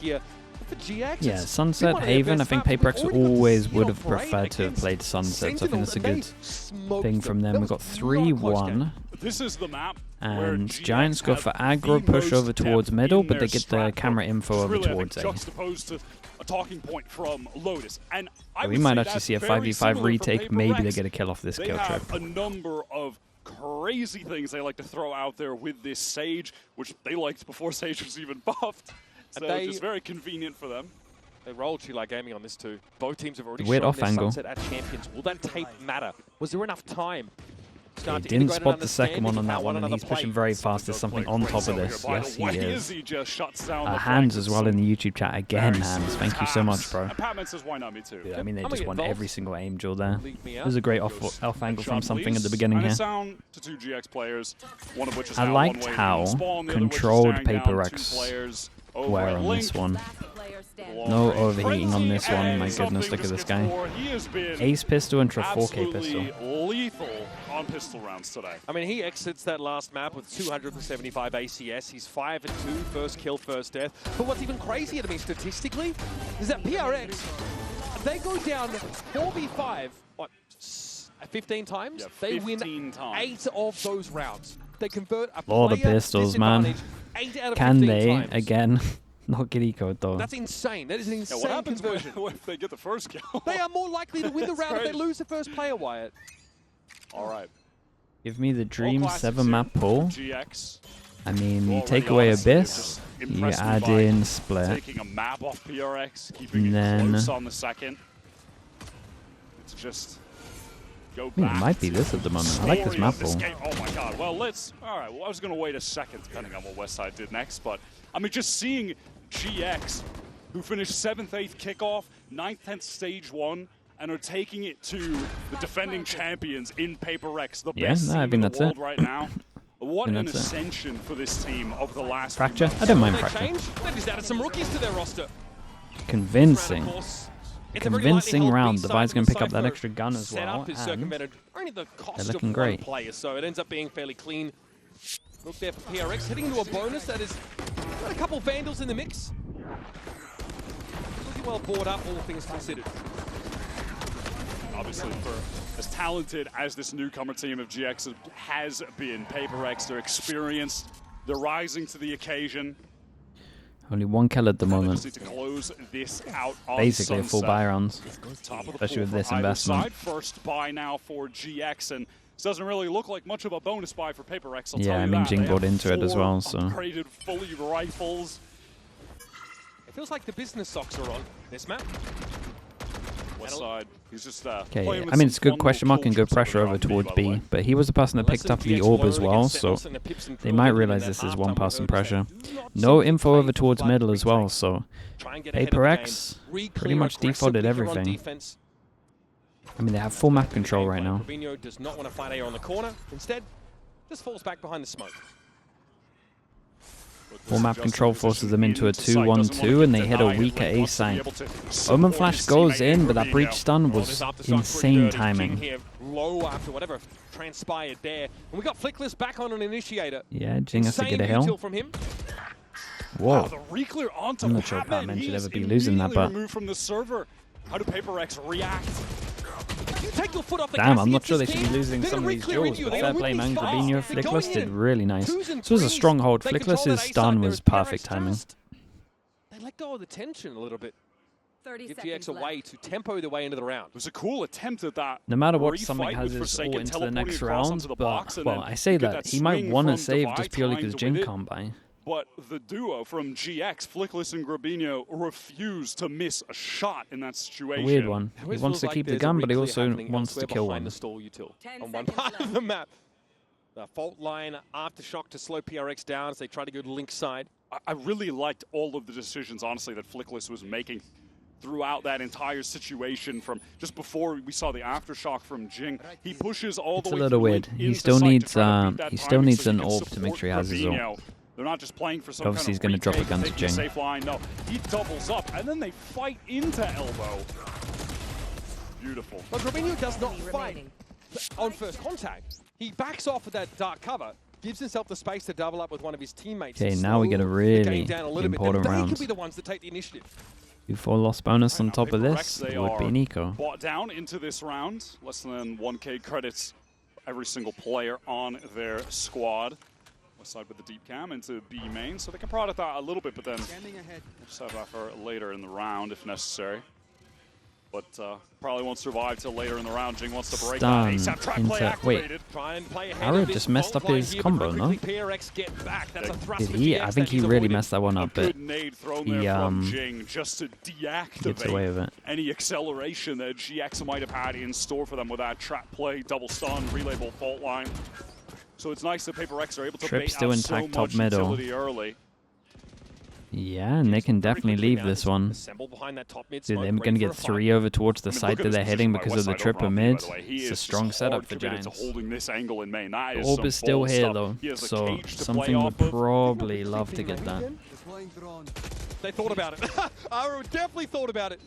here. For GX, yeah, Sunset, Haven, I think PRX always would have preferred to have played Sunset, so I think that's a good thing from them. We've got 3-1. This is the map and Giants go for aggro, push over towards middle, but they get the camera info over towards A. Juxtaposed to a talking point from Lotus. And we might actually see a 5v5 retake. Maybe they get a kill off this kill trip. A number of crazy things they like to throw out there with this Sage, which they liked before Sage was even buffed. So it's just very convenient for them. They rolled Chile Gaming on this too. Both teams have already weird shown off their angle. Sunset at champions. Will that tape matter? Was there enough time? He didn't spot the second one on that one, and he's pushing very fast. There's something on top of this. Yes, he is. Hands as well in the YouTube chat. Again, Hands. Thank you so much, bro. Patman says, why not me too? Yeah, I mean, they just won every single aim duel there. It was a great off angle from something at the beginning here. I liked how controlled PRX were on this one. No overheating on this one. My goodness, look at this guy. Ace pistol and 4K pistol. Lethal on pistol rounds today. I mean, he exits that last map with 275 ACS. He's 5-2, first kill, first death. But what's even crazier to me statistically is that PRX, they go down 4v5, what, 15 times? Yeah, they win times. 8 of those rounds. They convert a lot of pistols, man. 8 out of Can 15 they times. again? Not get eco though. That's insane. That is an insane what happens conversion. if they get the first kill? They are more likely to win the round if they lose the first player, Wyatt. All right. Give me the Dream 7 map pull. GX. I mean, you take away Abyss, you add in Split. Taking a map off PRX, keeping it close on the second. It's just go back. It might be this at the moment. I like this map pull. Oh my god. Well, let's. All right. Well, I was going to wait a second, depending on what Westside did next. But I mean, just seeing GX, who finished 7th, 8th kickoff, 9th, 10th stage 1, and are taking it to the defending champions in PRX, the best team in the world right now. What an ascension for this team over the last Fracture? I don't mind Fracture. They just added some rookies to their roster. Convincing. Convincing round. Devi's going to pick up that extra gun as well, and they're looking great. So it ends up being fairly clean. Look there for PRX, heading into a bonus that is got a couple Vandals in the mix. Pretty well bought up, all things considered. Obviously, for as talented as this newcomer team of GX has been, PRX, they're experienced, they're rising to the occasion. Only one kill at the moment. To close this out on basically a full buy rounds, especially with this investment. First buy now for GX, and this doesn't really look like much of a bonus buy for PRX. Yeah, I mean, Jing bought into it as well, so. Upgraded fully rifles. It feels like the business socks are on this map. West side, he's just okay, I mean, it's a good question mark and good pressure over towards B, but he was the person that picked up the orb as well, so they might realize this is one person pressure. No info over towards middle as well, so PRX pretty much defaulted everything. I mean, they have full map control right now. Rubinho does not want to fight A on the corner. Instead, just falls back behind the smoke. Full map control forces them into a 2-1-2, and they hit a weaker A site. Omen Flash goes in, but that breach stun was insane timing. Low after whatever transpired there. And we got Flickless back on an initiator. Yeah, Jing has to get a hill. Whoa. I'm not sure Patman should ever be losing that, but from the server. How do PRX react? damn, I'm not sure they should be losing some of these duels, but fair play, man. Rubinho, Flickless did really nice. This was a stronghold. Flickless's stun was perfect timing. They let go of the tension a little bit. Give GX a way to tempo their way into the round. It was a cool attempt at that. No matter what, something has his all into the next round, but, well, I say that. He might want to save just purely because Jing can't buy. But the duo from GX, Flickless and Grabinho, refuse to miss a shot in that situation. A weird one. He wants to keep the gun, but he also wants to kill one. On one part of the map. The fault line aftershock to slow PRX down as they try to go to Link's side. I really liked all of the decisions, honestly, that Flickless was making throughout that entire situation from just before we saw the aftershock from Jing. He pushes all the way. It's a little weird. He still needs an orb to make sure he has his ult. They're not just playing for some obviously he's going to drop a gun to Jing. Safe line. No, he doubles up, and then they fight into elbow. Beautiful. But Robinho does not fight on first contact. He backs off of that dark cover, gives himself the space to double up with one of his teammates. Okay, now we get a really important They round. could be the ones that take the initiative. 2-4 loss bonus on top of PRX, this they would be are Nico. bought down into this round. Less than 1K credits every single player on their squad. West side with the deep cam into B main, so they can product that a little bit, but then we'll just have that for later in the round if necessary. But probably won't survive till later in the round. Jing wants to break Stun that. ASAP track play into- activated. wait. Try and play ahead Arrow of this just messed up fault line his here, combo, but no? quickly PRX get back. That's a thrust Did for he? GX I think that he he's really avoided. messed that one A up, but good nade thrown he, there from Jing just to gets away with deactivate it. any acceleration that GX might have had in store for them with that trap play, double stun, relay ball fault line. So it's nice that PRX are able to Trip bait still out intact so top much middle. utility early. Yeah, and they can definitely leave this one. Assemble behind that top mid Dude, smoke, they're ready going to for get a fight. 3 over towards the I mean, side look at that this they're position hitting by because of the Westside trip over on B, mid. by the way. He It's a is strong just setup hard for committed Giants. to holding this angle in main. That The is orb some is still bold here stuff. though, He has the so cage to something play would off of. probably love to get that. They thought about it. Aro definitely thought about it.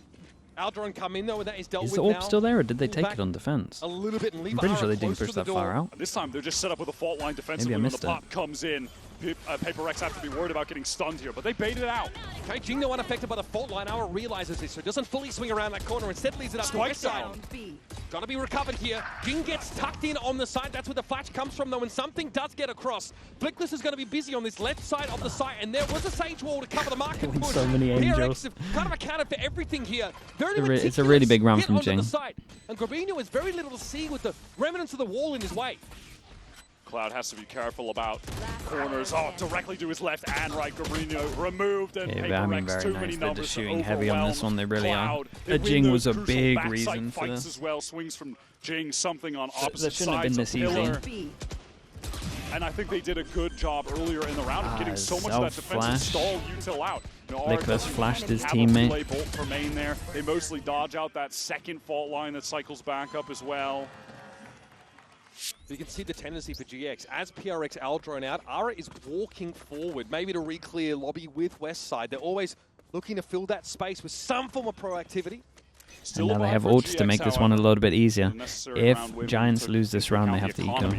Aldron come in though, and that is dealt Is with the orb now. still there, or did they Pull take back it on defense? a little bit and leave I'm pretty Aro sure they didn't close push to the that far door. out. This time they're just set up with a fault line defensively when the missed it. pop comes in. PRX have to be worried about getting stunned here, but they baited it out. Okay, Jing no unaffected by the fault line. Aro realizes this, so doesn't fully swing around that corner. Instead leaves it up to Spike West side. down. Gotta be recovered here. Jing gets tucked in on the side. That's where the flash comes from, though, and something does get across. Blickless is going to be busy on this left side of the site, and there was a Sage Wall to cover the market push. So many angels. PRX have kind of accounted for everything here. Very It's a really big round meticulous from hit onto Jing. the site. And Grabino has very little to see with the remnants of the wall in his way. Cloud has to be careful about corners. Oh, directly to his left and right. Gabrino removed, and Yeah, but PRX I mean, very too nice. many They're numbers just to shooting heavy on this one. They really are. Cloud. They win Jing those was a crucial big backside reason for fights this. as well. Swings from Jing, something on That opposite shouldn't have been sides this of pillar. easy. And I think they did a good job earlier in the round of getting so much of that defensive stall util out. You know, Nicholas flashed his have a teammate. relay bolt for main there. They mostly dodge out that second fault line that cycles back up as well. You can see the tendency for GX. As PRX Aldron out, Ara is walking forward, maybe to re-clear lobby with West Side. They're always looking to fill that space with some form of proactivity. And now they have ults to make this one a little bit easier. If Giants lose this round, they have to eco.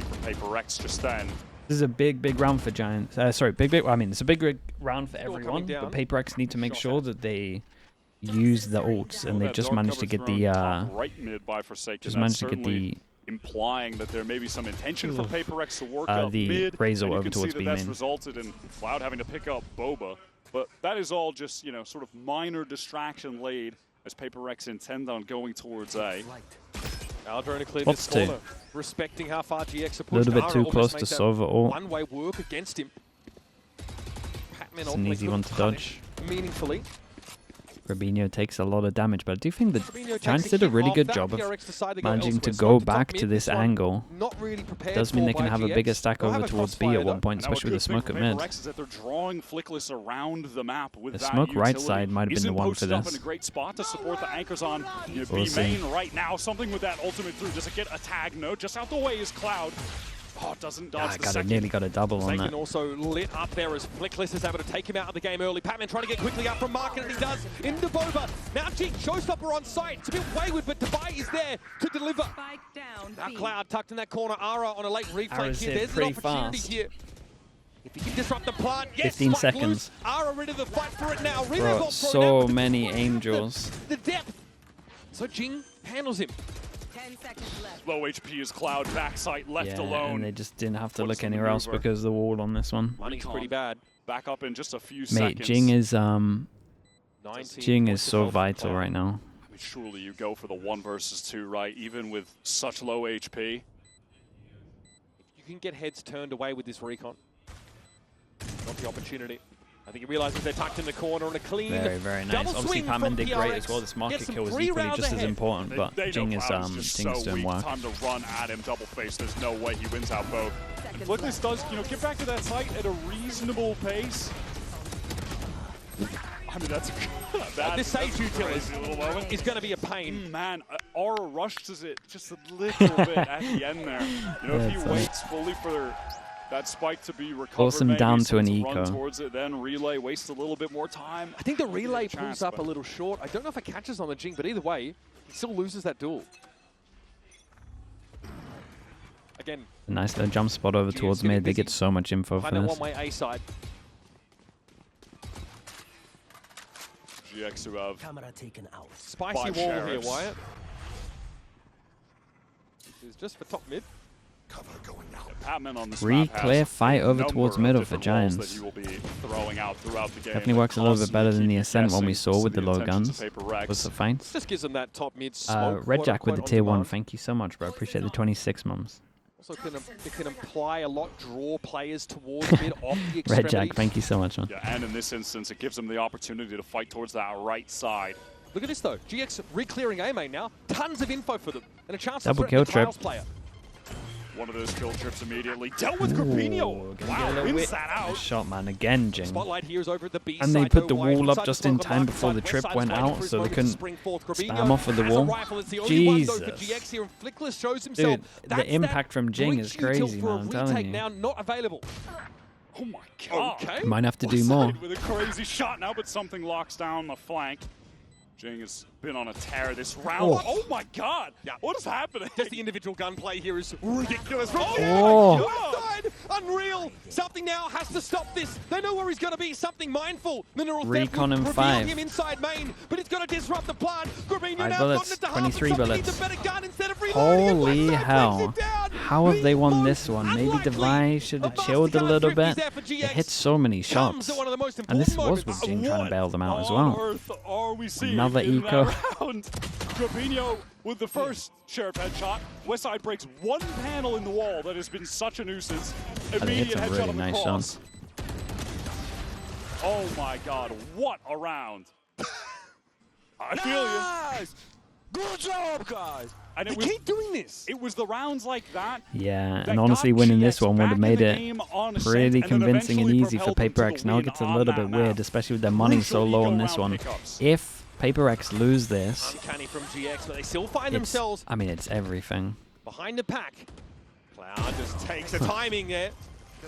This is a big round for Giants. I mean, it's a big round for everyone, but PRX need to make sure that they use the ults, and they just managed to get the implying that there may be some intention for PRX to work up the mid, Razor and you over can towards see B that that's main. resulted in Cloud having to pick up Boba. But that is all just, you know, sort of minor distraction laid as PRX intend on going towards A. Aldron to clear What's this two? corner, respecting how far GX are pushed. A little bit Ara too almost close to makes that solve it all. one-way work against him. Patman It's an ultimately easy one to punish meaningfully. Rabinho takes a lot of damage, but I do think the Fabinho takes Giants the did a kick really off good that. job of PRX decide to go managing to elsewhere. go So back top to mid, this one angle. Not really prepared Does mean for they can by have a GX. bigger stack They'll over have a towards B crossfire at one though. point, Now, a especially with the good thing smoke at for mid. PRX is that they're drawing Flickless around the map with The that smoke right utility. side might have been He's the one for posted up this. in a great spot to support the anchors on B We'll see. main right now. Something with that ultimate through. Does it get a tag? No. Just out the way is Cloud. Oh, doesn't dodge the second. Nearly got a double on Sagan that. also lit up there as Flickless is able to take him out of the game early. Patman trying to get quickly up from Market, and he does into Boba. Now Jing, showstopper on site. It's a bit wayward, but Dubai is there to deliver. Spike down. Now B. Cloud tucked in that corner. Ara on a late reflake Ara's here. hit There's an pretty opportunity fast. here. If he can disrupt the plant, yes, 15 spike seconds. loose. Ara ready to fight for it now. Relay Bro, ball thrown so out, but the many corner, angels. The depth. So Jing handles him. 10 seconds left. Low HP is Cloud. Backside left Yeah, alone. and they just didn't have to What's look the anywhere else maneuver? because of the wall on this one. Money's pretty bad. Back up in just a few Mate, seconds. Jing is 19 Jing is points of so health for vital Cloud. right now. I mean, surely you go for the 1 versus 2, right? Even with such low HP. You can get heads turned away with this recon. Not the opportunity. I think he realizes they're tucked in the corner and a clean Very nice. double Obviously, swing Patman from did great PRX. as well. This market Gets some kill was 3 equally rounds just as ahead. important, but They Jing know is Cloud just Jing's so doing weak. work. Time to run at him, double face. There's no way he wins out both. Seconds Flickless left. does, you know, get back to that site at a reasonable pace. I mean, that's This Sage utility crazy little moment. is going to be a pain. Man, Aura rushes it just a little bit at the end there. You know, if That's he waits fully for that spike to be recovered, Force him maybe down so to an run eco. towards it, then relay, waste a little bit more time. I think the relay Chance, pulls up a but- little short. I don't know if it catches on the Jing, but either way, he still loses that duel. Again, A nice little jump spot over towards getting mid. They get busy. so much info find for that this. one-way A side. GX who have Camera taken out. Spicy 5 wall sheriffs. here, Wyatt. This is just for top mid. Patman on this Free map has clear fight a over number towards of middle for different walls Giants. that he will be throwing out throughout the game. Definitely that works a little bit better than the constantly Ascent keep one we guessing saw with to the low intentions guns. of Paper Rex. Was the fights. Just gives them that top mid smoke. Red Jack with the quote-unquote, tier on 1. demand. Thank you so much, bro. Appreciate the 26 mums. Also it can imply a lot, draw players towards mid off the extremity. Red Jack, thank you so much, man. Yeah, and in this instance, it gives them the opportunity to fight towards that right side. Look at this though. GX re-clearing A main now. Tons of info for them. And a chance Double to kill threaten the trip. Trials player. One of those kill trips immediately dealt with Ooh, Gravino. gonna Wow, get a little wins bit- that out. Shot, man. Again, Jing. Spotlight here is over at the B And side. they put though, the wide wall up inside just the in smoke on time market before side. the West trip side is went waiting out, for his so they moment to couldn't spring forth. spam Gravino off of the has a wall. rifle. It's the only one though for Jesus. GX here, and Flickless shows himself. Dude, That's the impact from Jing breach is util crazy, for a man. I'm telling retake you. now not available. Oh my god. Okay. Might have to do West more. side with a crazy shot now, but something locks down the flank. Jing has been on a tear this round. Oh. Oh my god. Yeah. What is happening? Just the individual gunplay here is ridiculous. Oh. West side, unreal. Something now has to stop this. They know where he's going to be. Something mindful. Mineral theft Recon will in reveal 5. him inside main, but it's going to disrupt the plan. Gravino 5 now bullets, gotten it to 23 half. bullets. Needs a better gun instead of reloading, and Holy West side hell. brings it down. How have they won The this one? most Maybe unlikely Devi should have of chilled a master little gunner bit. there for They GX. hit so many Comes shots. at one of the most And this important was with moments. Jing trying to bail them out as on well. earth are we seeing Another in eco. that round? Gravino with the first sheriff headshot. Westside breaks one panel in the wall that has been such a nuisance. They hit Immediate some headshot really on the nice cross. shots. Oh my god, what a round. I feel you. Good job, guys. And They keep doing this. it was the rounds like that. Yeah, that and honestly got winning GX this one would back have in made the it game on Ascent, pretty and then convincing and eventually easy for propelled them to Paper the X. Now it win gets a on little that bit map. weird, especially with their money so Crucial low on eco this round one. pickups. If Paper X lose this, Uncanny from GX, but they still find it's, themselves I mean, it's everything. behind the pack. Cloud just takes the timing there.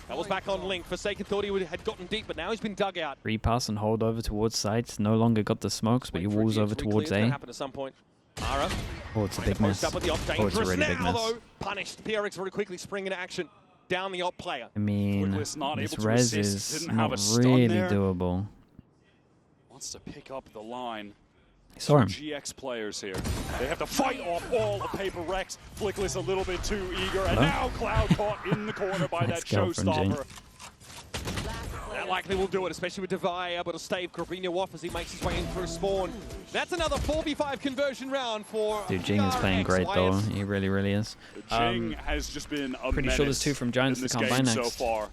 That was back on Link. Forsaken thought he had gotten deep, but now he's been dug out. Repass and hold over towards sides. No longer got the smokes, but he Waiting for a walls GX over reclear. towards It's gonna A. happen at some point. Ara Oh, it's a trying to big miss. post up with the op. Oh, it's a Dangerous really big now, miss. though. Punished. PRX very quickly springing into action down the op player. I mean, Flickless not this able to res assist, is didn't have not a stun really there. doable. Wants to pick up the line. I saw him. GX players here. They have to fight off all the Paper Rex. Flickless a little bit too eager, and Hello? now Cloud caught in the corner by Nice that kill from Jing. showstopper. That likely will do it, especially with Devi able to stave Gravino off as he makes his way in through spawn. That's another 4v5 conversion round for Dude, Jing is playing PRX. great though. Wyatt. He really, really is. Jing has just been a pretty sure there's menace 2 from Giants in to this come by game so next. far.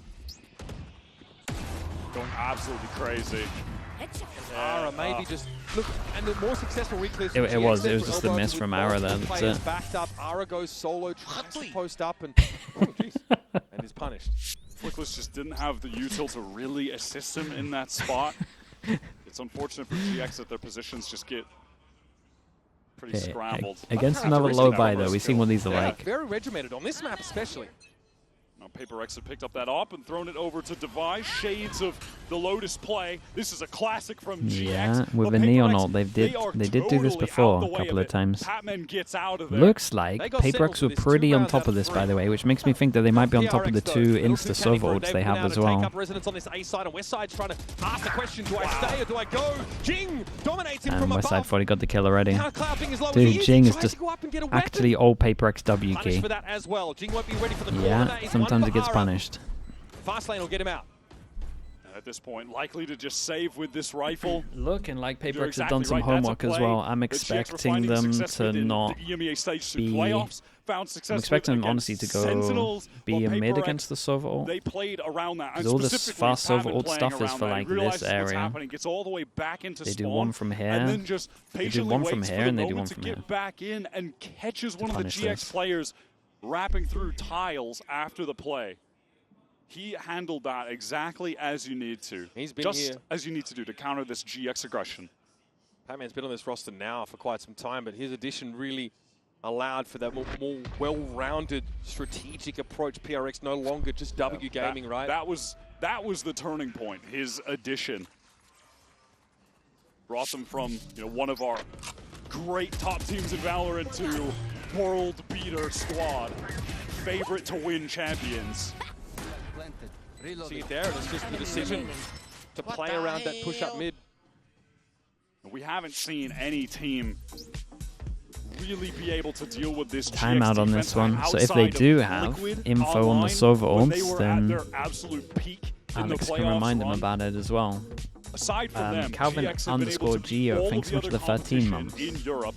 Going absolutely crazy. Ara maybe just look, and the more successful reclears. It was just the miss from Ara there, that's Players it. backed up. Ara goes solo, tries to post up, and oh, jeez, and is punished. Flickless just didn't have the util to really assist him in that spot. It's unfortunate for GX that their positions just get pretty Okay, scrambled. against another Uncharacteristic low that buy reverse though, we've seen kill. what these are Yeah, like. very regimented on this map, especially. Now Paper Rex have picked up that op and thrown it over to Devi. Shades of the Lotus play. This is a classic from GX. Yeah, with but a Neon Paper X, ult, they did do this totally before out the a way couple of it. times. Patman gets out of there. Looks They like got Paper X settled were for this. pretty 2 on rounds top out of of this, 3. by the way, which makes me think that they might be on top of the PRX, 2 though, little too insta canny sova for a ults Dave they have now as to take well. up resonance on this A side, and West Side's trying to ask the question: do I stay or do I go? Jing dominates him And from West Side above. thought he got the kill already. Now Cloud being as low as Dude, he is, Jing he is tries just to go up and get a weapon. actually all Paper X W Punished key. for that as well. Jing won't be ready for the corner. Yeah, That is sometimes one it gets for Ara. punished. Fast lane will get him out. At this point, likely to just save with this rifle. Looking like Paper You're X have exactly done some right. That's a homework as play well. I'm that GX were expecting finding them success to with in not the EMEA stage 2 be- playoffs. Found success I'm expecting them with honestly to against go Sentinels, be but a mid Paper X, against the Sova ult. They played around that. And 'Cause all this specifically fast Patman Sova ult playing stuff is around for, that. He like, realizes this what's area. happening, gets all the way back into They do spawn, one from here. and then just They do patiently one from waits here, for the and they do moment one to from get here. back in and catches one of the punish GX this. players wrapping through tiles after the play. He handled that exactly as you need to. He's been just here. as you need to do to counter this GX aggression. Patman's been on this roster now for quite some time, but his addition really allowed for that more well-rounded strategic approach. PRX no longer just W gaming, right? That was the turning point. His addition brought them from one of our great top teams in Valorant to world beater squad. favorite to win champions. See it there, and it's just the decision to play around that push-up mid. We haven't seen any team really be able to deal with this Timeout on this one. So if they outside do of have Liquid info on the online, Sova when they ults, were at then their absolute peak in the Alex can playoffs remind them run. about it as well. Aside from them, Calvin GX have been able to beat _Geo, all thanks of so the much for the other 13 competition months. in Europe,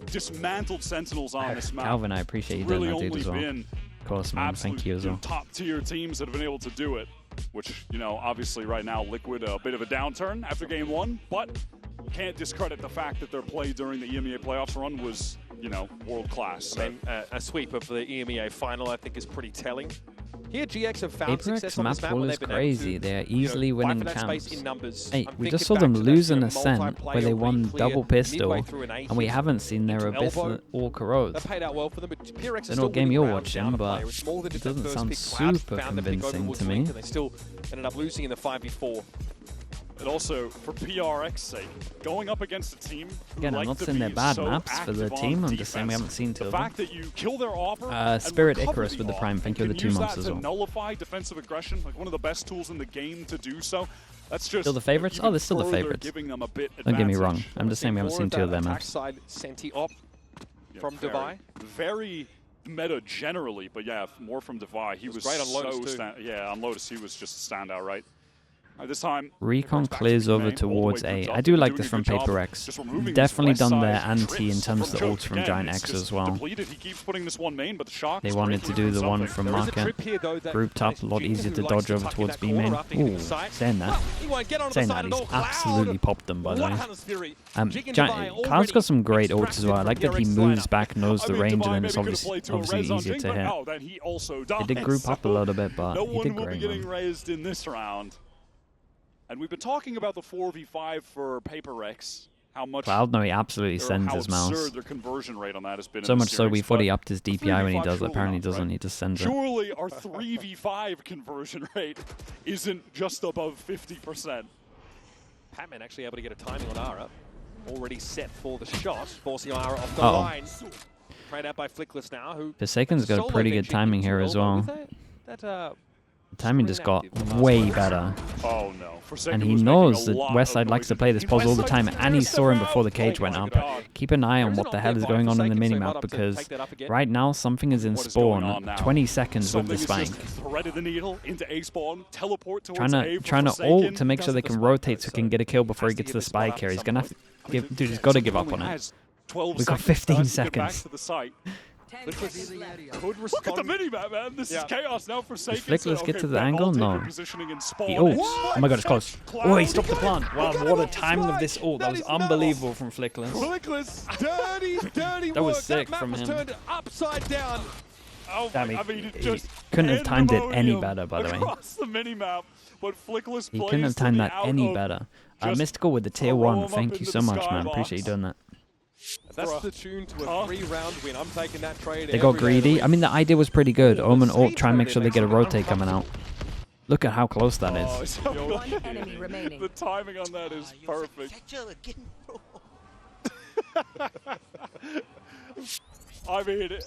dismantled Sentinels on this map. Calvin, I appreciate you doing Really that, dude, as only well. been Of course, man. Thank you as well. top tier teams that have been able to do it, which, you know, obviously right now Liquid a bit of a downturn after game one, but can't discredit the fact that their play during the EMEA playoffs run was, you know, world class. So. I mean, a sweep of the EMEA final, I think, is pretty telling. Here, GX have found success PRX on map this map pool where is they've been crazy. able to, They're easily winning fight for that space camps. in numbers. Hey, I'm we thinking just saw back them to that, lose you an know, ascent where they won multiplayer double re-cleared pistol, midway through an A and we hit haven't seen their into abyss elbow. or corrodes. That paid out well for them, but PRX I are don't know still what game winning you're rounds watching, down a but player. It's more than it just that doesn't first sound pick. Cloud super found the pick over convincing Woods to Link, me. and they still ended up losing in the 5v4. And also, for PRX's sake, going up against a team who Again, I'm like not to saying be they're bad so maps for the active team. on I'm just saying we defense, haven't seen two the of them. fact that you kill their offer and Spirit recover Icarus with the offer Prime. Thank you and for the can 2 use months that as to well. nullify defensive aggression, like one of the best tools in the game to do so. That's just Still the favorites? Oh, even they're still the further favorites. giving them a bit Don't get me wrong. advantage. I'm just saying we haven't seen 2 of their maps. Side Senti op Yeah, from very, Devi. Very meta generally, but yeah, more from Devi. He was great on Lotus so too. yeah, on Lotus he was just a standout, right? This time, Recon back to clears B over main, all the way towards through A. top. I do They're like doing this a from good job Paper of X. just removing these Definitely west done their side anti in trips terms of from the Choke. ults from Again, Giant it's X just as well. depleted. He keeps putting this one main, but the shock They is wanted to breaking do the one something. from There is a Market. trip here, though, that Grouped up, a lot Jigga, easier to who dodge likes to over tuck in towards that B corner main. after hitting Ooh, the site. saying that. He won't get onto Saying the that, side he's at all. Cloud. absolutely popped them, by the way. What Hunter's Fury? Jigga and Devi Cloud's got some great already ults as well. I like that he extracted moves from back, knows I the mean, range, Devi and then it's maybe could've obviously played to a res on easier Jing, to but hit. no, then he also dies. He did group up a So little bit, but no he one did will be great, getting man. raised in this round. And we've been talking about the 4v5 for PaperX, how much Cloud, no, he absolutely or sends how his absurd mouse. their conversion rate on that has been. So in much this so we series, thought but he upped his the DPI when he 3v5 does it. surely Apparently not, doesn't. right? He just sends it. Surely our 3v5 conversion rate isn't just above 50%. Patman actually able to get a timing on Ara. Already set for the shot, forcing Ara off the Uh-oh. line. Played out by Flickless now, who Forsaken's got a solo pretty good venturing timing into here as elbow well. with that, The timing just got way better. Oh no! Forsaken And he was knows making a that lot Westside of likes to noise. play this pause all the Westside time, just and he step saw him out. before the cage Oh went my up. God. Keep an eye on There is what an the ult hell there is by going on in the Forsaken, so he might minimap, have to because take that up again. right now something is in What is going on spawn. now? 20 seconds with Something the is spike. just threaded the needle into A spawn, teleport towards Trying A to for ult Forsaken. to make sure they Doesn't can the spike rotate though, so he can so get a kill before he has to gets give the the spot spike up here. at He's some gonna have point. to give, dude. He's got to give up on it. Has 12 We've got seconds 15 to get back seconds. to the site. 10 seconds left. could Look at the respond. minimap, man. This is chaos now. Forsaken. Flickless said, get okay, to the bet angle? I'll take No. your positioning in spawn. He ults. What? Oh my god, it's close. Cloud. Oh, he stopped the plant. Wow, got what a it. timing of this ult. That That was is nuts. unbelievable from Flickless. Flickless, dirty That was work. sick That map from was him. turned upside down. Oh, Damn, I mean, it he just couldn't have timed it any pandemonium better, by the way. Across the minimap, but Flickless He plays couldn't have to timed be that out any of better. just Mystical with the tier throw 1. him up Thank you into so the much, man. skybox. Appreciate you doing that. That's the tune to a 3-round win. I'm taking that trade. They got every day of the greedy. week. I mean, the idea was pretty good. Omen ult, try and make sure they get a I'm rotate coming out. Look at how close that Oh, is. so One good. enemy remaining. The timing on that is perfect. I mean,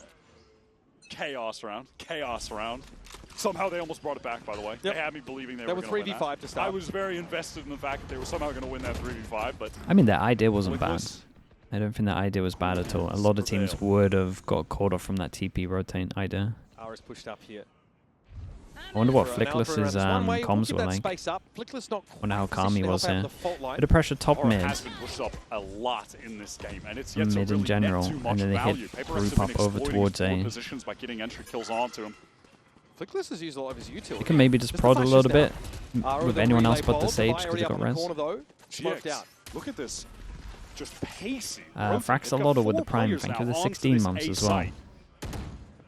chaos round. Chaos round. Somehow they almost brought it back, by the way. Yep. They had me believing they That were was going to win 3v5 to start. I was very invested in the fact that they were somehow going to win that 3v5, but I mean, the idea wasn't bad. Flickless I don't think the idea was bad at all. A lot of teams would have got caught off from that TP rotate idea. Ara's pushed up here. I wonder what For an alpha Flickless's around this one way, we'll comms give were that like. space up. Flickless not Wonder how quite calm he positioned to was help out here. the fault line. Bit of pressure top Aura mid. has been pushed up a lot in this game, and it's yet to Mid in really general, net too and much then they hit value. PaperX group have been up over exploiting towards poor A. positions by getting entry kills onto him. Flickless has used a lot of his utility. He can maybe just the prod a flashes little down. bit Ara with the anyone else relay but the ball. Sage Devi because already he up got on the res. corner, though. Smoked GX, out. look at this. Just pacing. Fraxalotto with the Prime. Thank you for the 16 months as well.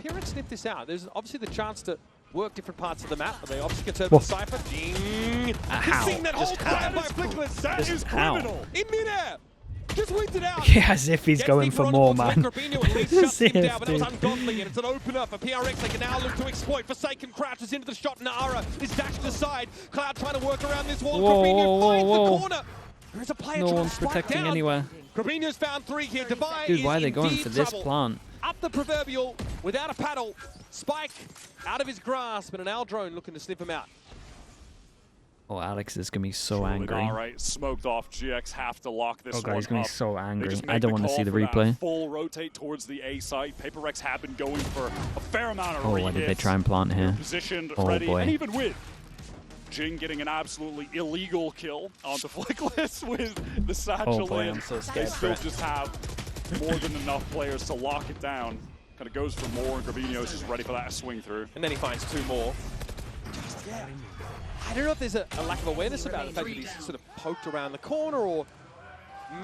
PRX sniffed this out. There's obviously the chance to work different parts of the map, but they obviously can turn Whoa. the Cypher. Ding! How? You've seen that whole Just grab how? by Flickless. That Just is how? criminal. In midair! Just whipped it out! Yeah, as if he's Gets going deeper for on more, towards man. Link. Robinho at least shuts him CF, down, but that was dude. ungodly, and it's an opener for PRX. They can now look to exploit. Forsaken crouches into the shot. Nara is dashed aside. Cloud trying to work around this wall. Whoa, Robinho whoa, finds whoa. the corner. There's a player No trying one's to strike protecting down. anywhere. Robinho's found 3 here. Devi Dude, is why are they going indeed for this trouble. plant? Up the proverbial without a paddle. Spike out of his grasp, and an Owl drone looking to sniff him out. Oh, Alex is going to be so angry. All right, smoked off. GX have to lock this Oh, God, one he's going to up. be so angry. They just I make don't want to call see the for that replay. Full rotate towards the A site. PRX have been going for a fair amount of Oh, why did they try and plant They're here? positioned, Oh, ready, boy. and even with Jing getting an absolutely illegal kill onto Flickless with the satchel Oh, boy, in. I'm so They scared for still it. just have more than enough players to lock it down. Kind of goes for more, and Gravino's just ready for that swing through. And then he finds 2 more. Yeah. I don't know if there's a lack of awareness about the fact that he's sort of poked around the corner, or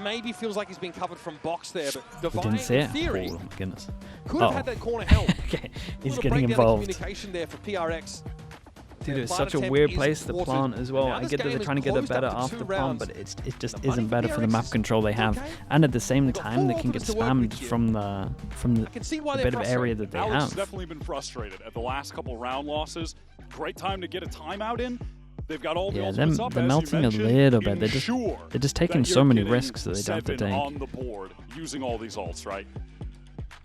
maybe feels like he's been covered from box there. But You Divine, didn't see in it? theory, Oh, my goodness. could have had that corner held. Okay, he's Little getting breakdown in involved. communication there for PRX. Dude, it's Plant such a attempt weird is place to important. plant as well. Now I this get that game they're is trying to get it closed up better to after 2 the plant, rounds. but it just The money isn't for better for the PRX map is control they have. okay. And at the same They've got time, they 4 can get ultimates to work spammed with here. from the I can see why they're bit of area frustrated. that they Alex has have. definitely been frustrated at the last couple round losses. Great time to get a timeout in. They've got all the Yeah, ultimates they're up, as you melting a mentioned. little bit. Ensure They're just taking that so you're many getting risks that they don't have to 7 take. on the board using all these ults, right?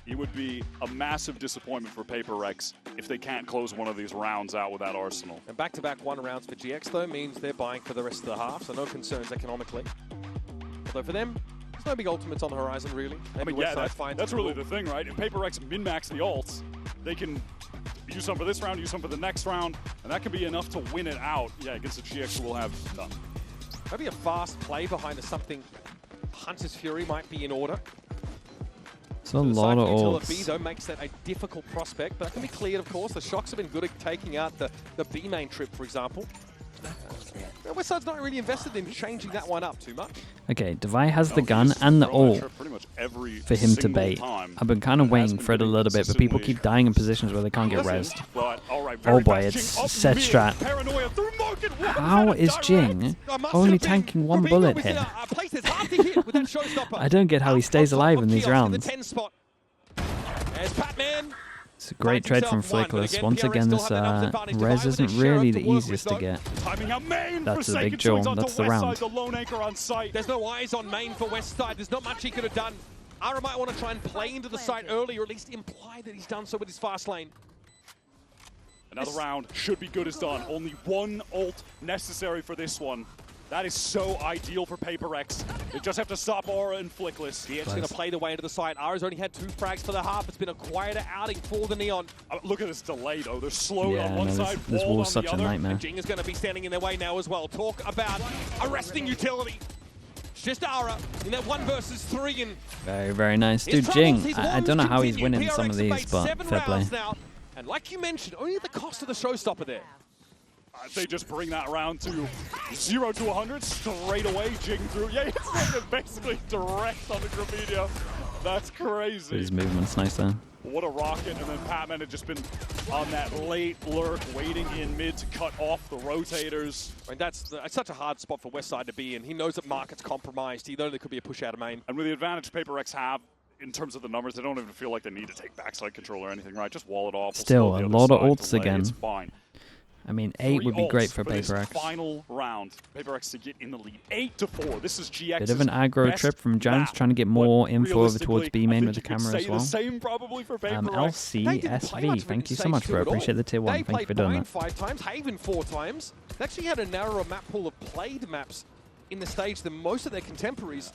It would be a massive disappointment for PRX if they can't close one of these rounds out with that arsenal. And back-to-back 1 rounds for GX, though, means they're buying for the rest of the half, so no concerns economically. Although for them, there's no big ultimates on the horizon, really. I Maybe mean, yeah, Westside finds that's a really cool- the thing, right? If PRX min-max the ults, they can use some for this round, use some for the next round, and that can be enough to win it out. Yeah, against the GX we'll have done. Maybe a fast play behind something Hunter's Fury might be in order. It's a lot of Utility B, ults. though, makes that a difficult prospect, but that can be cleared, of course. The Shocks have been good at taking out the B main trip, for example. Westside's not really invested in changing that one up too much. Okay, Devi has the No, gun he's and the thrown that ult trip pretty much every for him to single bait. time. I've been kind of And has waiting been for it a getting little bit, but people consistently keep dying in positions where they can't get Listen, rezzed. but, all right, Oh very boy, fast. it's Jing up set mid. strat. Paranoia through market. What How that is direct? Jing Must only have been. tanking 1 Gravino bullet was in here? a place that's hard to hit with that showstopper. I don't get how he stays Up alive top in for these Kiosk in rounds. the 10 spot. There's Patman. It's a great trade from Flickless. Once again, this res isn't really the easiest to get. Timing out main. That's a big Forsaken jump. swings onto That's the Westside, round. The lone anchor on site. There's no eyes on main for Westside. There's not much he could have done. Ara might want to try and play into the site early, or at least imply that he's done so with his fast lane. Another round should be good as done. Only 1 ult necessary for this one. That is so ideal for PRX. They just have to stop Aura and Flickless. DX going to play the way into the site. Ara's only had 2 frags for the half. It's been a quieter outing for the Neon. Look at this delay, though. They're slowed Yeah, on one no, side, this walled wall's on such the a other. nightmare. Jing is going to be standing in their way now as well. Talk about arresting utility. It's just Ara in that 1 versus 3. And Very, very nice. his Dude, troubles, Jing, his I woes don't know how he's continue. winning some PRX of have these, made but 7 fair play. rounds now. And like you mentioned, only at the cost of the showstopper there. They just bring that round to 0 to 100 straight away. Jing through. Yeah, it's basically direct on the Gravino. That's crazy. His movement's nice there. What a rocket, and then Patman had just been on that late lurk, waiting in mid to cut off the rotators. I mean, that's such a hard spot for Westside to be in. He knows that market's compromised. He knows there could be a push out of main. And with the advantage PRX have in terms of the numbers, they don't even feel like they need to take backside control or anything, right? Just wall it off. Still, We'll slow a the lot other of side ults delay. again. It's fine. I mean, 8 would be 3 great ults for this PRX. final round. PRX to get in the lead. 8 to 4. This is GX's Bit of an aggro best trip from Giants, map. trying to get But more info over towards realistically, B I main think with the you could camera say as well. the same probably for PRX. They didn't play much LCSV, of thank it you in so stage much, 2 bro. at all. Appreciate the tier 1. They Thank you for played doing Mine that. 5 times, Haven 4 times. They actually had a narrower map pool of played maps in the stage than most of their contemporaries.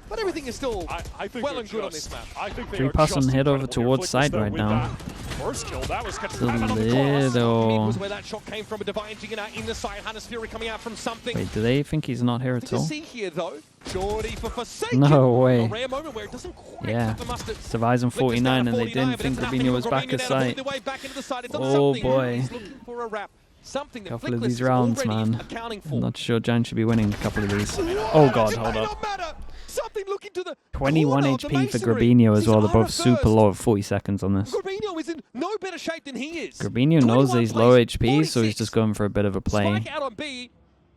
But everything is still I think well they're and good on just- this map. I think they 3 are pass just and head over incredible here. towards Flickless, side though, right with now. that First kill, that was catching It's a Patman on the cross. little- Was where that shot came from. A Divine Jing out in the side. Hunter's Fury coming out from something. Wait, do they think he's not here Good at to all? see here, though. Shorty for Forsaken. No way. A rare moment where it doesn't quite Yeah. cut the mustard. Survives on Flick this 49 down to and they 49, didn't but think it's nothing Gravino for was back Gravino at now to sight. bullet their way back into the side. It's done Oh, something. boy. He's looking for a wrap. Something that Careful of Flickless these is rounds, already man. accounting I'm for. not sure Giants should be winning a couple of these. Oh god, It hold may up. not matter. Something looking to the 21 corner of the HP for masonry. Gravino as This well. is They're both Ara super first. low at 40 seconds on this. Gravino is in no better shape than he is. Gravino knows that 21 he's low plays, HP, so he's 46. just going for a bit of a play. Spike out on B,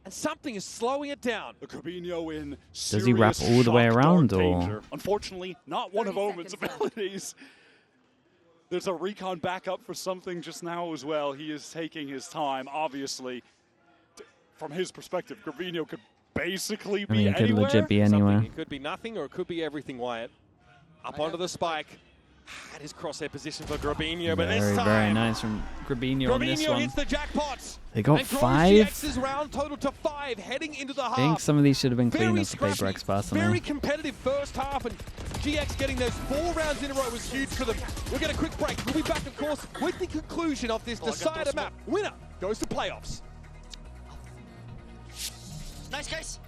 and something is slowing it down. The Gravino in Does he wrap serious all the way shock around, dart or- danger. Unfortunately, not one of 30 Omen's seconds left. abilities. There's a recon backup for something just now as well. He is taking his time, obviously. From his perspective, Gravino could basically I mean, be it could anywhere. legit be Something. anywhere. It could be nothing or it could be everything, Wyatt. Up onto the spike. That is crosshair position for Grabinho, but Very, this time very nice from Grabinho on this Grabinho one. hits the jackpot. They got And grows 5. GX's round total to 5, heading into the half. I think some of these should have been cleaner Very for PRX scrappy, personally. very competitive first half, and GX getting those 4 rounds in a row was huge for them. We'll get a quick break. We'll be back, of course, with the conclusion of this decider map. Winner goes to playoffs. Nice guys.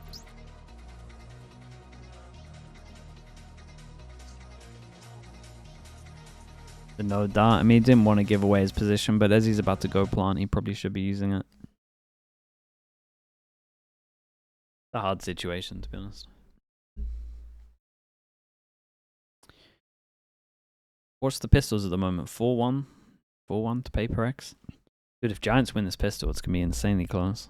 But no doubt. I mean, he didn't want to give away his position, but as he's about to go plant, he probably should be using it. It's a hard situation, to be honest. What's the pistols at the moment? 4-1? 4-1 to PRX? Dude, if Giants win this pistol, it's going to be insanely close.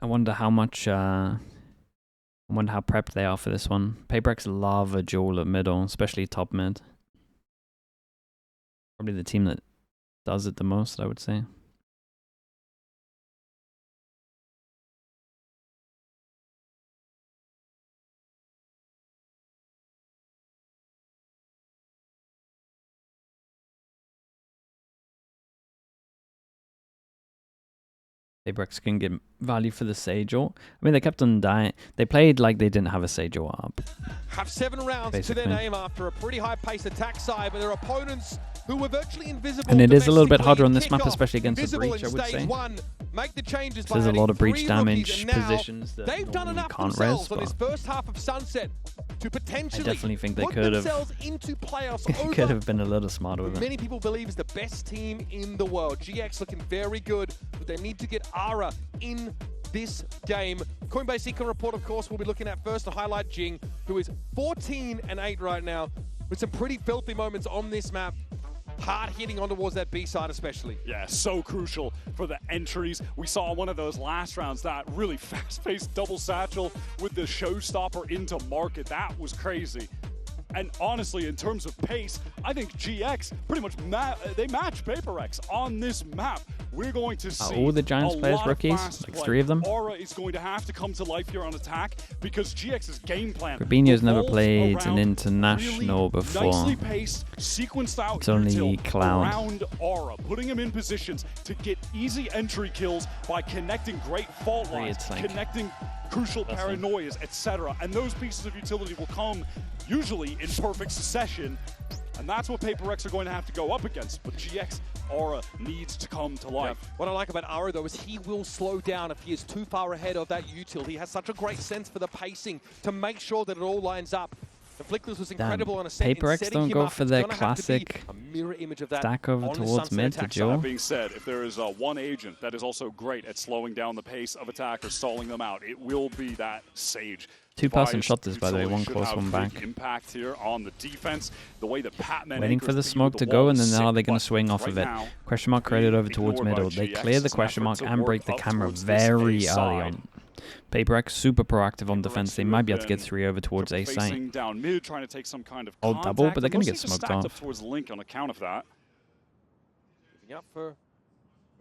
I wonder how much, I wonder how prepped they are for this one. PRX love a duel at middle, especially top mid. Probably the team that does it the most, I would say. PRX can get value for the Sage ult. I mean, they kept on dying. They played like they didn't have a Sage ult up. Have 7 rounds Basically. to their name after a pretty high-paced attack side, but their opponents who were virtually invisible. And it is a little bit domestically harder on in this map, kickoff, especially against the invisible breach, I in would stage say. 1. Make the changes by There's a adding lot of breach 3 damage rookies, and now positions that they've done normally enough for can't res, themselves on but this first half of Sunset to potentially definitely think they put could have- themselves into playoffs Could over have been a little smarter with it. many people believe is the best team in the world. GX looking very good, but they need to get Ara in this game. Coinbase Econ Report, of course, we'll be looking at first to highlight Jing, who is 14-8 right now, with some pretty filthy moments on this map. Hard hitting on towards that B side especially. Yeah, so crucial for the entries. We saw one of those last rounds, that really fast-paced double satchel with the showstopper into market. That was crazy. And honestly, in terms of pace, I think GX pretty much they match PRX on this map. We're going to see all the Giants players rookies? Like 3 of them? Aura is going to have to come to life here on attack because GX's game plan. Grabinho's never revolves played an around international really before. Nicely paced, sequenced out It's only util Cloud. around Aura, putting him in positions to get easy entry kills by connecting great fault lines, It's like- connecting crucial paranoias, etc. And those pieces of utility will come usually in perfect succession, and that's what PRX are going to have to go up against. But GX Aura needs to come to life. Yeah. What I like about Aura, though, is he will slow down if he is too far ahead of that util. He has such a great sense for the pacing to make sure that it all lines up. The Flickless was incredible on a set. PRX don't go for their classic a mirror image of that stack over on the towards Sunset mid to attack duel. That being said, if there is one agent that is also great at slowing down the pace of attack or stalling them out, it will be that Sage. 2-person Device shot this, by the way, utility one should close, have one big back. Impact here on the defense. The way that Patman Waiting for the smoke to go, and then now they're going to swing off of it. Question mark created over towards middle. They clear the question mark and break the camera very early on. PRX super proactive on defense. They might be able to get 3 over towards A site. Down mid, trying to take some kind of All double, but they're going to Mostly get just smoked stacked off. up towards Link on account of that. Giving up for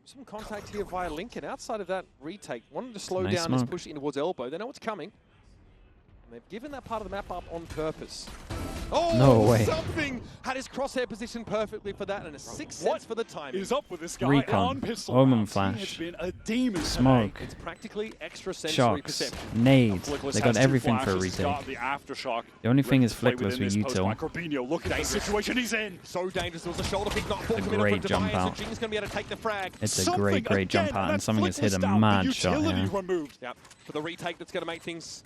some contact here via Lincoln. Outside of that retake, wanted to slow Nice down this smoke. push in towards elbow. They know what's coming. And they've given that part of the map up on purpose. Oh, No way. Something had his crosshair positioned perfectly for that, and a 6 cents for the timing. Is up with this guy Recon. on pistol Omen rounds. flash. He has been a demon Smoke. today. It's practically extrasensory Shocks. perception. Nades. Flickless They has got 2 everything for a flashes. He's got retake. the aftershock. The only thing Ready is to play Flickless within with this post by util. Corbino. Look at the situation he's in. So dangerous. There was a shoulder pick, not full A committal great from jump Device, out. so Jing's going to be able to take the frag. It's a Something great jump again, out, and that's something has hit a Flickless down. mad The shot utility here. removed. Yep, for the retake that's going to make things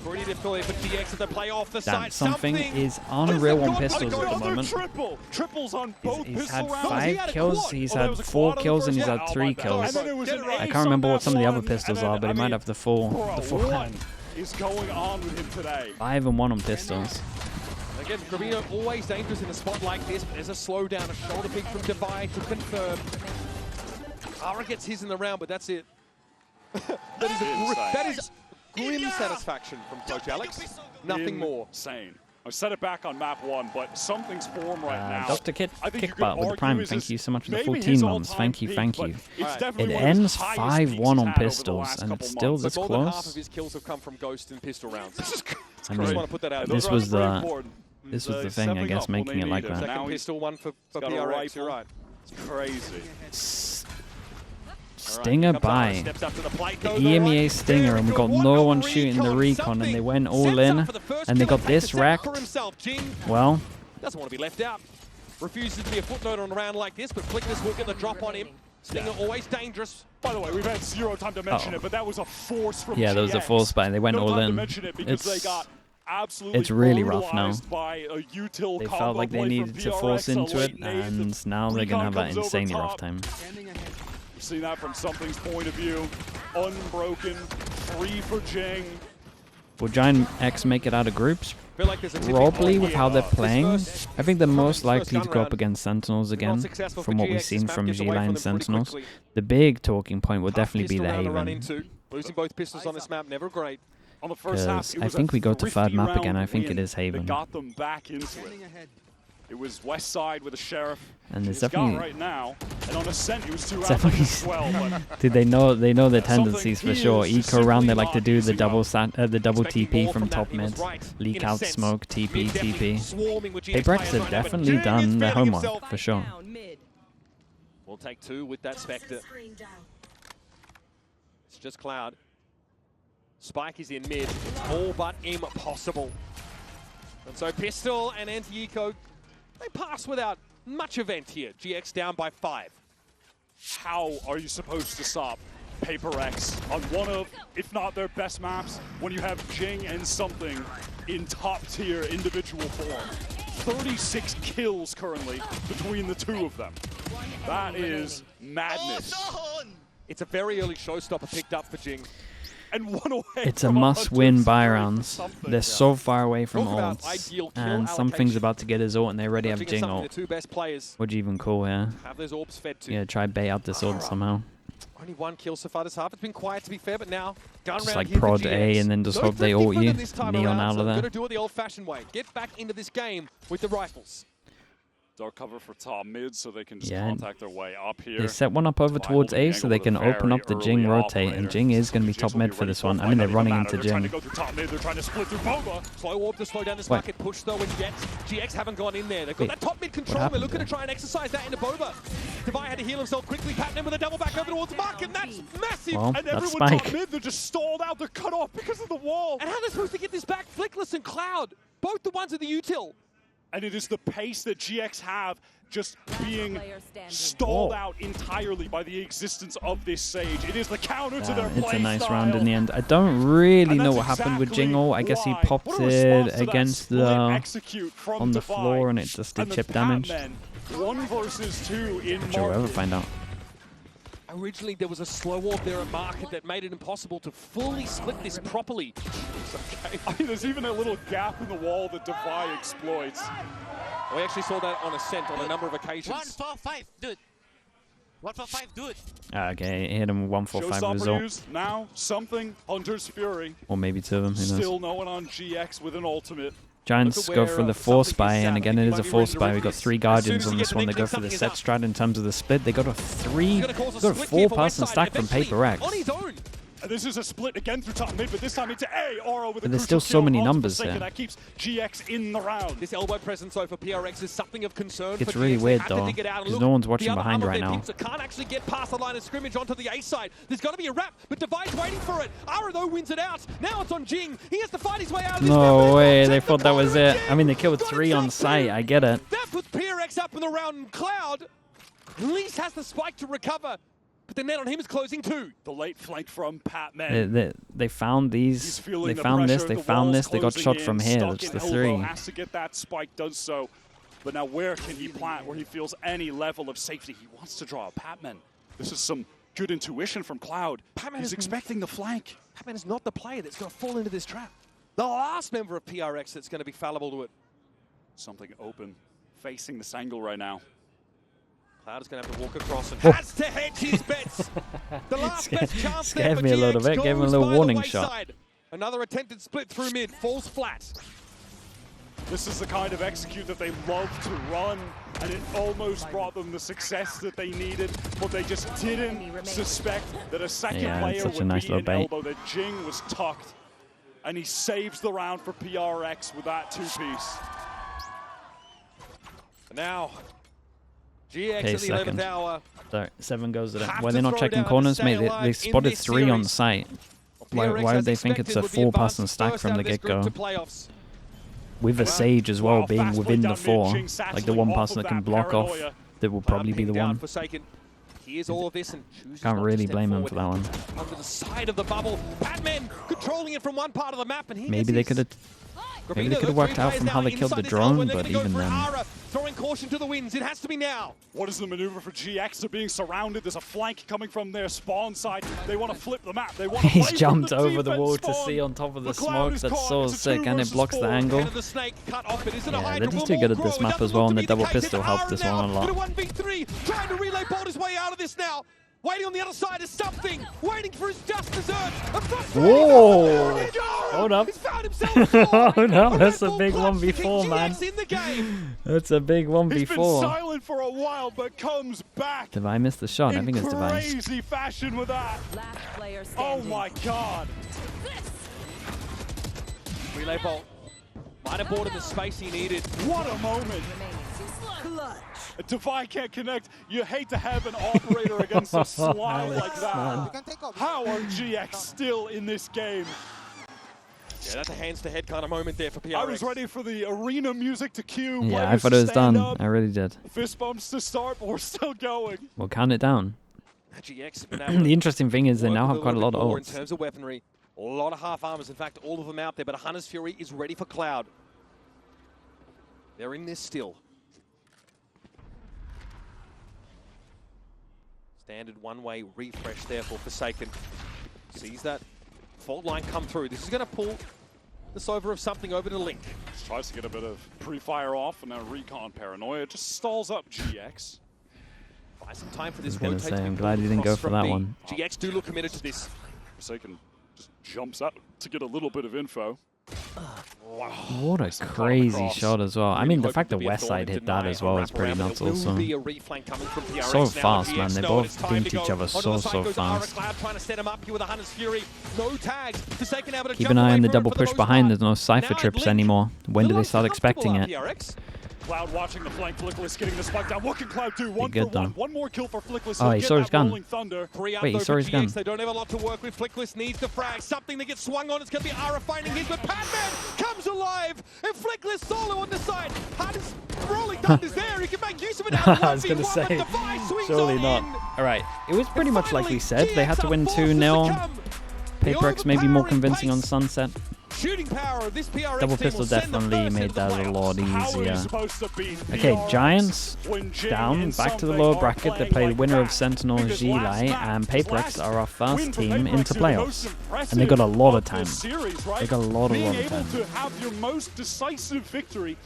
pretty difficult for DX as they play off the Damn, side. something is unreal on pistols at the Another moment. Triples on both He's pistol had rounds. 5 kills, he's Oh, there had was a 4 quad on the kills, and first he's one. had Oh, 3 my bad. kills. And then it was an I ace can't on remember that what some of the other one, pistols and then, are, but he might have the full What one. is going on with him today? 5 and 1 on pistols. Again, Grabinho always dangerous in a spot like this, but there's a slowdown, a shoulder pick from Divide to confirm. Ara gets his in the round, but that's it. that is grim satisfaction from Coach Alex. Nothing more. Insane. I set it back on map 1, but something's formed right now. Dr. I think you could Kickbot with the argue Prime, is thank this you so much for the maybe 14 his months. all-time Thank you, peak, thank but you. it's It definitely It one of his ends highest peaks 5-1 he's on had over the pistols, last and couple it's still months. this More than half close. of his kills have come from Ghost and pistol rounds. This is I I mean, just want to put that out. this there. was very the important. this He's, was the thing, I stepping guess, up when making they it like need him. that. Now Second he's pistol, one for got a PRX. rifle. You're right. It's crazy. Stinger by Steps up to the plate, the goes all EMEA right. Stinger, Very and we good. got What no a one shooting the recon, and they went all Sets in, up for the first and they kill got takes this a set wrecked. for himself. Jing Well, doesn't want to be left out. Refuses to be a footnote on a round like this, but Flickness will get the drop on him. Stinger always dangerous. By the way, we've had zero time to mention it, but that was a force from yeah, there was a GX. force buy. They went No all time to in. mention it because they got absolutely It's really rough now. brutalized by a util They combo felt like they play needed from to force PRX, a into it, late nade. and now they're gonna have that Recon comes over insanely rough top. time. We've seen that from Something's point of view. Unbroken, 3 for Jing. Will Giant X make it out of groups? Feel like there's a tipping Probably point with here. how they're This playing. first- I think they're most first likely gun to go up round. against Sentinels Not again, successful from for what we've GX. seen This from map gets away G-Line from them pretty Sentinels. quickly. The big talking point would Tough definitely be pistol the round to run Haven. into. Losing both pistols on this map, never great. On the first half, Because it I was think a we go to third thrifty map again. round I think it win is Haven. that got them back into it. It was West Side with a Sheriff. And there's It's got definitely, right now, and on Ascent it was 2 rounds definitely as well. But dude, they know their something tendencies for he sure. is Eco round, they simply like to not do the using double up. the double Expecting TP more from that. top He was mid, right, leak in a out sense. smoke, TP, Mid definitely TP. swarming with GX They players Brexit right now, but definitely Jing is done their feeling homework himself. for sure. We'll take 2 with that Spectre. It's just Cloud. Spike is in mid. All but impossible. And so Pistol and Anti-Eco, they pass without much event here. GX down by 5. How are you supposed to stop PRX on one of, if not their best maps, when you have Jing and Something in top tier individual form? 36 kills currently between the 2 of them. That is madness. It's a very early showstopper picked up for Jing. And 1 away. It's a from must-win 100 buy for rounds. Something. They're so far away from Talk about ults, ideal kill and Something's allocation. about to get his ult, and they already have Jing and Jing Something, ult. the 2 best players, What'd you even call here? have those orbs fed to. Yeah, try bait out this ult somehow. Only 1 kill so far this half. It's been quiet to be fair, but now gun Just round like here for prod GX. A and then just No hope they thrifty ult for you. them this time Neon around, out so of they're there. gonna do it the old-fashioned way. Get back into this game with the rifles. Dark cover for top mid so they can just Yeah, contact their way up here. They set one up over By towards holding A the so angle they with a can open very up the Jing early rotate, and operator. Jing is going to be GX top will mid be for ready this for a one. I fight. mean, they're Doesn't running matter. into They're trying to Jing. go through top mid. They're trying to split through Boba. Slow orb to slow down this market push though, and GX haven't gone in there. They've got Wait, that top mid control. They're happened looking to there? try and exercise that into Boba. Devi had to heal himself quickly. Patton with a double back over towards Mark, and that's massive. Well, And that's everyone Spike. top mid, they're just stalled out. They're cut off because of the wall. And how are they supposed to get this back? Flickless and Cloud, both the ones at the util. And it is the pace that GX have just being stalled Whoa. out entirely by the existence of this Sage. It is the counter to their Damn, it's play a nice style. round in the end. I don't really And know that's what happened with exactly Jingle. I guess he why. popped What a response it to that against split the execute from on the Defi. floor, and it just did And the chip damage. Batman, 1 versus 2 in Sure, we'll market. find out. Originally, there was a slow orb there at market that made it impossible to fully split this properly. Okay. I mean, there's even a little gap in the wall that Defi exploits. We actually saw that on Ascent on a number of occasions. 145, dude. 145, dude. Okay, he hit him 145 Showstopper result. used, now something, Hunter's Fury. Or maybe 2 of them, who knows. Still no one on GX with an ultimate. Giants Look at go where, for the force Something buy, is and out. again I it think is he a might be force ready to buy. We got release. 3 As soon Guardians as on you this get one. the They go for the something is set up. strat in terms of the split. They got a He's gonna cause a split here 4 for person Westside, stack from eventually Paper on his X. own. And this is a split again through top mid, but this time into A. Aura with a But there's crucial still so kill many onto numbers Forsaken. there. That keeps GX in the round. This elbow presence though for PRX is something of concern. It's for really GX. They weird, have to though, dig it out and 'cause look. no one's watching The other behind arm of right their now. pimps that can't actually get past the line of scrimmage onto the A side. There's got to be a wrap, but Devi's waiting for it. Ara though wins it out. Now it's on Jing. He has to fight his way out of this. No round. way, they Check the thought that was corner it. again. I mean, they killed Got 3 on himself sight. two. I get it. That puts PRX up in the round, and Cloud at least has the spike to recover. But the net on him is closing too. The late flank from Patman. They found He's these. feeling They the found this. pressure, They the found walls this. They got closing shot in, from here. stuck That's in the elbow, 3. has to get that spike, does so. But now where can he plant where he feels any level of safety? He wants to draw a Patman. This is some good intuition from Cloud. Patman He's is- expecting the flank. Patman is not the player that's going to fall into this trap. The last member of PRX that's going to be fallible to it. Something open, facing this angle right now. Cloud is going to have to walk across and Oh. has to hedge his bets. The last best chance Scared there for me a little GX bit, gave him a goes little by the warning wayside. shot. Another attempted split through mid, falls flat. This is the kind of execute that they love to run, and it almost brought them the success that they needed, but they just didn't suspect that a second player such a would nice be little an bait. elbow, that Jing was tucked, and he saves the round for PRX with that two-piece. Now, GX Okay, in the 11th hour. Sorry, 7 goes to them. Have Why to they're not throw checking down corners, to mate? stay They alive in spotted this 3 on series. site. Why PRX, would as they think it's a expected, would be 4-person advanced stack first from out the of this group get-go? to playoffs. With a Sage as well, Wow, being fast within play the down 4, mid, Jing like the one Saxley person off that of can that block off, paranoia. that will probably be the Down one. Forsaken. Hears all of this and chooses Can't not to really step blame him for forward. that one. Under the side of the bubble, Batman controlling it from one part of the map, and he Maybe they gets could his. have, maybe they could have worked out from how they killed the drone, but even then, Throwing caution to the winds, it has to be now. What is the maneuver for GX? They're being surrounded. There's a flank coming from their spawn side. They want to flip the map. They want to he's play jumped from the over the defense wall to spawn. see on top of the McLeod smoke. is That's caught. so It's a sick, 2 and it versus blocks 4. the angle. Head of the snake cut off. It isn't a Yeah, Hydra. they're just Will too more good at grow. this It map doesn't as well, look and to the be double case. pistol It's helped Aaron this now one a lot. with a 1v3, trying to relay bolt his way out of this now. Waiting on the other side is something, waiting for his just desserts. Whoa! Hold up. He's found himself. Oh no, that's a Red Bull big clutch 1v4, kicking man. GX in the game. That's a big He's been 1v4. silent for a while, but comes back Devi missed the shot. I in think it's Devi. crazy fashion with that. Last player Oh standing. my God. Relay bolt. Might have bought him the space he needed. What a moment. Clutch. Devi can't connect. You hate to have an operator against a slide like Alex, that. man. How are GX still in this game? Yeah, that's a hands-to-head kind of moment there for PRX. I was ready for the arena music to cue. Yeah, I players thought to it was stand done. up, I really did. fist bumps to start, but we're still going. We'll count it down. GX have been able The interesting thing is they work now with have quite a lot little of bit more in ults. terms of weaponry. A lot of half armors. In fact, all of them out there. But a Hunter's Fury is ready for Cloud. They're in this still. Standard one-way refresh there for Forsaken. Sees that fault line come through. This is going to pull this over of something over to Link. Just tries to get a bit of pre-fire off, and now recon paranoia just stalls up GX. Buy some time for this. I was gonna rotate say, to I'm be glad pulled you didn't go across for from that B. one. GX do look committed to this. Forsaken just jumps out to get a little bit of info. What a crazy shot as well. I mean, the fact that Westside hit that as well is pretty nuts also. So fast, man. They both dinked each other so fast. Keep an eye on the double push behind. There's no Cypher trips anymore. When do they start expecting it? Cloud watching the flank. Flickless getting the spike down. What can Cloud do? One good, for one. though. One more kill for Flickless. Oh, He'll he get saw his that gun. rolling thunder. Wait, he saw his gun. They don't have a lot to work with. Flickless needs the frag. Something that gets swung on. It's going to be Ara finding his, but Padman comes alive. And Flickless solo on the side. Hardest rolling thunders there. He can make use of it. I was going to say, surely not. All right, it was pretty much like we said. They had to win 2-0. PRX maybe more convincing on Sunset. Shooting power of this PRX Double team pistol will send them definitely first made into the that a playoffs. lot How are you easier. supposed to beat Okay, PRX Giants when Jing down, in back to the something lower are bracket. They playing play the like winner of that? Sentinel, Because Gilai, last and match, PRX last are our first win for team PRX into is the most playoffs. And they got a lot of impressive time. series, right? They got a lot of Being time. able to have your most decisive victory